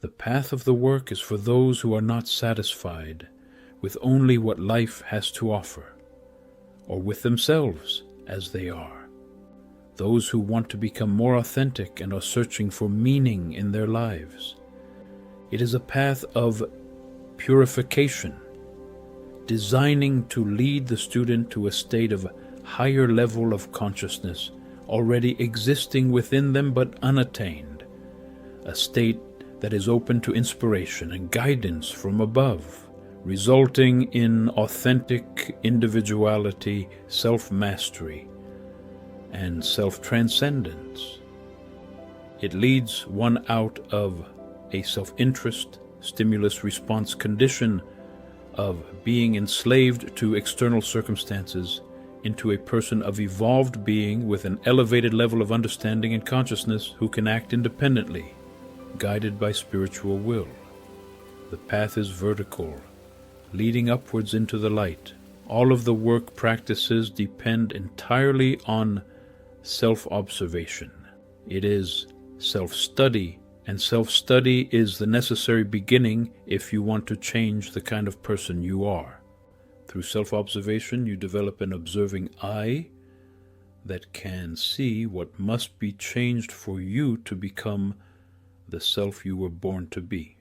The path of the work is for those who are not satisfied with only what life has to offer, or with themselves as they are. Those who want to become more authentic and are searching for meaning in their lives. It is a path of purification, designing to lead the student to a state of higher level of consciousness already existing within them but unattained, a state that is open to inspiration and guidance from above, resulting in authentic individuality, self-mastery, and self-transcendence. It leads one out of a self-interest, stimulus-response condition of being enslaved to external circumstances into a person of evolved being with an elevated level of understanding and consciousness who can act independently, guided by spiritual will. The path is vertical, leading upwards into the light. All of the work practices depend entirely on self-observation. It is self-study, and self-study is the necessary beginning if you want to change the kind of person you are. Through self-observation, you develop an observing eye that can see what must be changed for you to become the self you were born to be.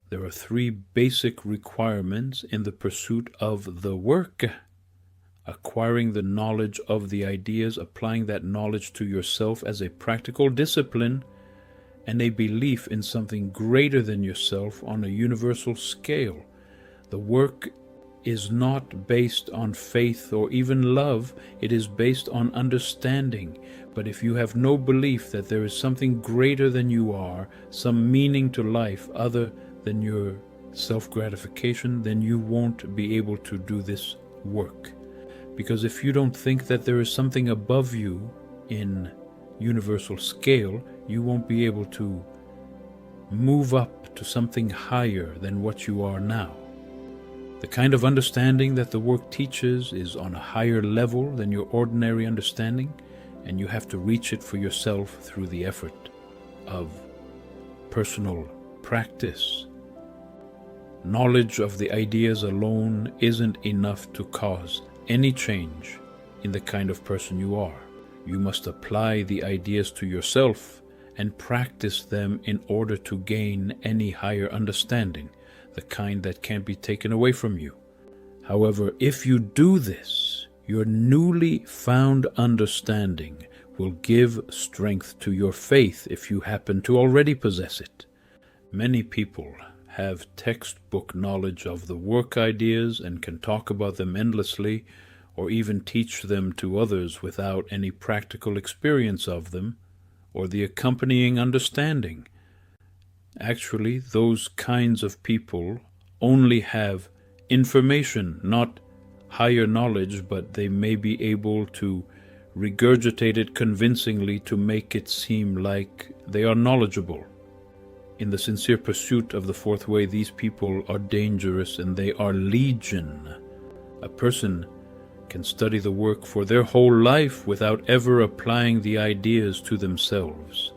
There are 3 basic requirements in the pursuit of the work: acquiring the knowledge of the ideas, applying that knowledge to yourself as a practical discipline, and a belief in something greater than yourself on a universal scale. The work is not based on faith or even love, it is based on understanding. But if you have no belief that there is something greater than you are, some meaning to life other than your self-gratification, then you won't be able to do this work. Because if you don't think that there is something above you in universal scale, you won't be able to move up to something higher than what you are now. The kind of understanding that the work teaches is on a higher level than your ordinary understanding, and you have to reach it for yourself through the effort of personal practice. Knowledge of the ideas alone isn't enough to cause any change in the kind of person you are. You must apply the ideas to yourself and practice them in order to gain any higher understanding, the kind that can't be taken away from you. However, if you do this, your newly found understanding will give strength to your faith if you happen to already possess it. Many people have textbook knowledge of the work ideas and can talk about them endlessly, or even teach them to others without any practical experience of them, or the accompanying understanding. Actually, those kinds of people only have information, not higher knowledge, but they may be able to regurgitate it convincingly to make it seem like they are knowledgeable. In the sincere pursuit of the fourth way, these people are dangerous and they are legion. A person can study the work for their whole life without ever applying the ideas to themselves.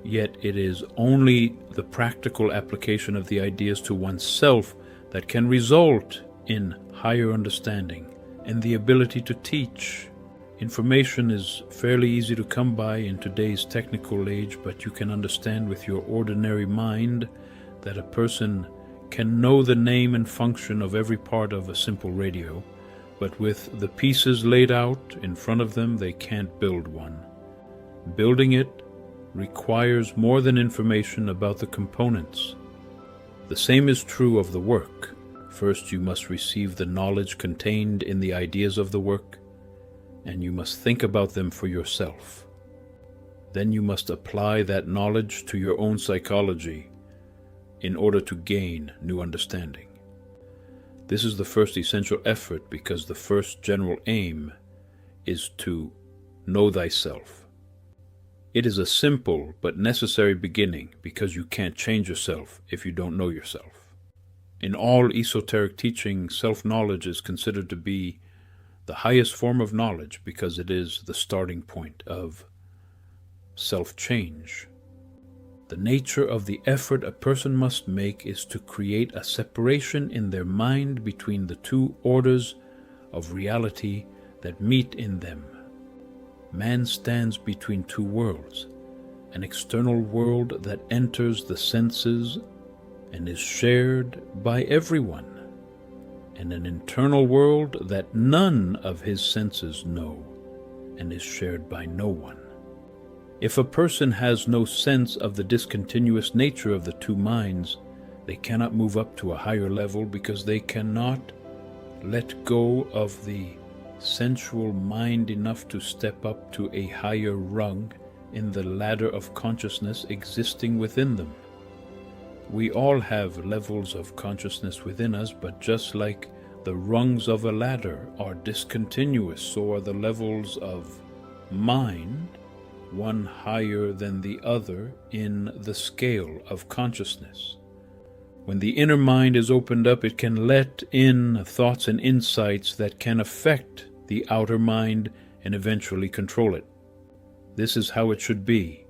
Yet it is only the practical application of the ideas to oneself that can result in higher understanding and the ability to teach. Information is fairly easy to come by in today's technical age, but you can understand with your ordinary mind that a person can know the name and function of every part of a simple radio, but with the pieces laid out in front of them, they can't build one. Building it requires more than information about the components. The same is true of the work. First, you must receive the knowledge contained in the ideas of the work, and you must think about them for yourself. Then you must apply that knowledge to your own psychology in order to gain new understanding. This is the first essential effort, because the first general aim is to know thyself. It is a simple but necessary beginning, because you can't change yourself if you don't know yourself. In all esoteric teaching, self-knowledge is considered to be the highest form of knowledge, because it is the starting point of self-change. The nature of the effort a person must make is to create a separation in their mind between the two orders of reality that meet in them. Man stands between two worlds, an external world that enters the senses and is shared by everyone, and an internal world that none of his senses know and is shared by no one. If a person has no sense of the discontinuous nature of the two minds, they cannot move up to a higher level because they cannot let go of the sensual mind enough to step up to a higher rung in the ladder of consciousness existing within them. We all have levels of consciousness within us, but just like the rungs of a ladder are discontinuous, so are the levels of mind, one higher than the other in the scale of consciousness. When the inner mind is opened up, it can let in thoughts and insights that can affect the outer mind and eventually control it. This is how it should be.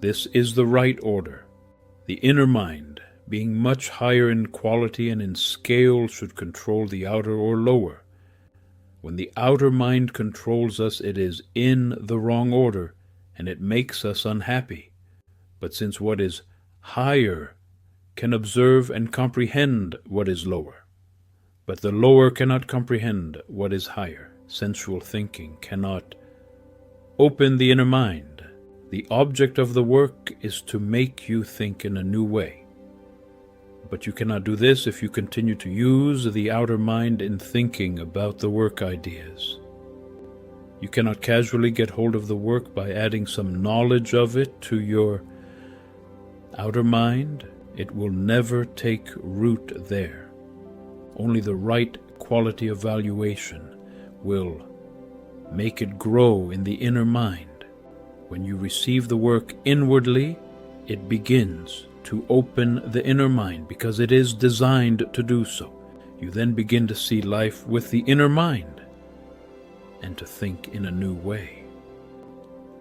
This is the right order. The inner mind, being much higher in quality and in scale, should control the outer or lower. When the outer mind controls us, it is in the wrong order, and it makes us unhappy. But since what is higher can observe and comprehend what is lower, but the lower cannot comprehend what is higher, sensual thinking cannot open the inner mind. The object of the work is to make you think in a new way. But you cannot do this if you continue to use the outer mind in thinking about the work ideas. You cannot casually get hold of the work by adding some knowledge of it to your outer mind. It will never take root there. Only the right quality of valuation will make it grow in the inner mind. When you receive the work inwardly, it begins to open the inner mind because it is designed to do so. You then begin to see life with the inner mind and to think in a new way.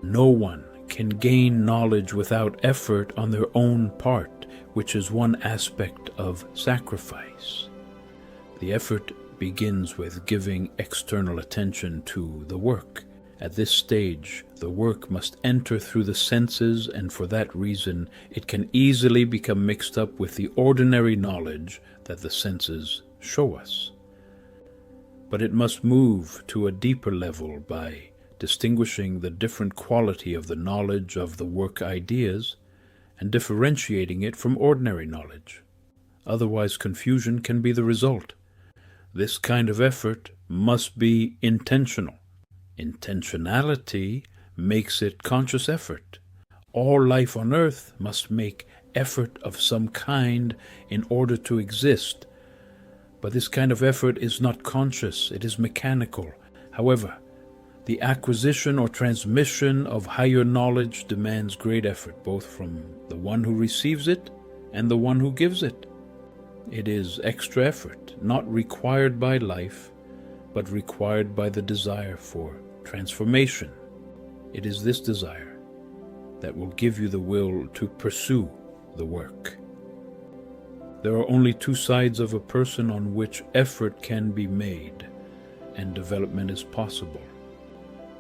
No one can gain knowledge without effort on their own part, which is one aspect of sacrifice. The effort begins with giving external attention to the work. At this stage, the work must enter through the senses, and for that reason, it can easily become mixed up with the ordinary knowledge that the senses show us. But it must move to a deeper level by distinguishing the different quality of the knowledge of the work ideas and differentiating it from ordinary knowledge. Otherwise, confusion can be the result. This kind of effort must be intentional. Intentionality makes it conscious effort. All life on earth must make effort of some kind in order to exist. But this kind of effort is not conscious, it is mechanical. However, the acquisition or transmission of higher knowledge demands great effort, both from the one who receives it and the one who gives it. It is extra effort, not required by life, but required by the desire for transformation. It is this desire that will give you the will to pursue the work. There are only two sides of a person on which effort can be made and development is possible.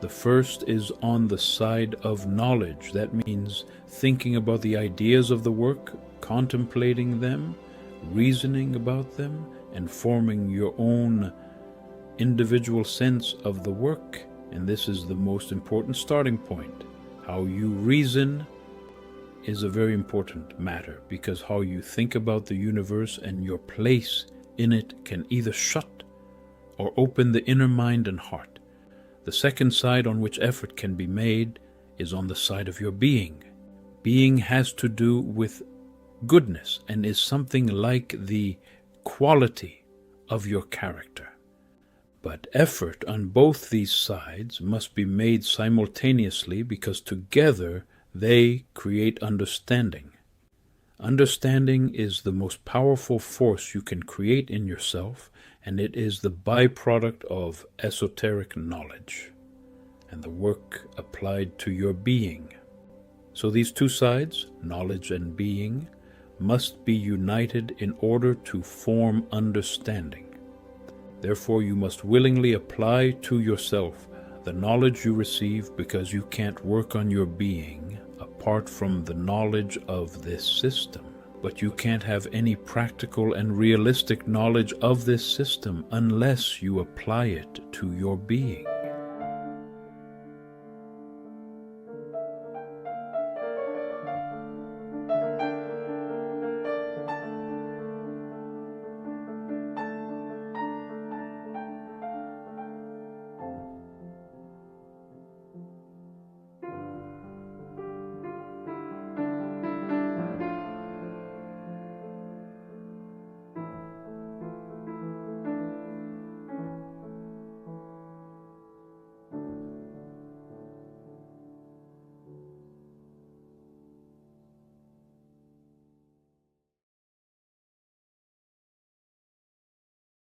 The first is on the side of knowledge. That means thinking about the ideas of the work, contemplating them, reasoning about them, and forming your own individual sense of the work. And this is the most important starting point. How you reason is a very important matter, because how you think about the universe and your place in it can either shut or open the inner mind and heart. The second side on which effort can be made is on the side of your being. Being has to do with goodness and is something like the quality of your character. But effort on both these sides must be made simultaneously, because together they create understanding. Understanding is the most powerful force you can create in yourself, and it is the byproduct of esoteric knowledge and the work applied to your being. So these two sides, knowledge and being, must be united in order to form understanding. Therefore, you must willingly apply to yourself the knowledge you receive, because you can't work on your being apart from the knowledge of this system. But you can't have any practical and realistic knowledge of this system unless you apply it to your being.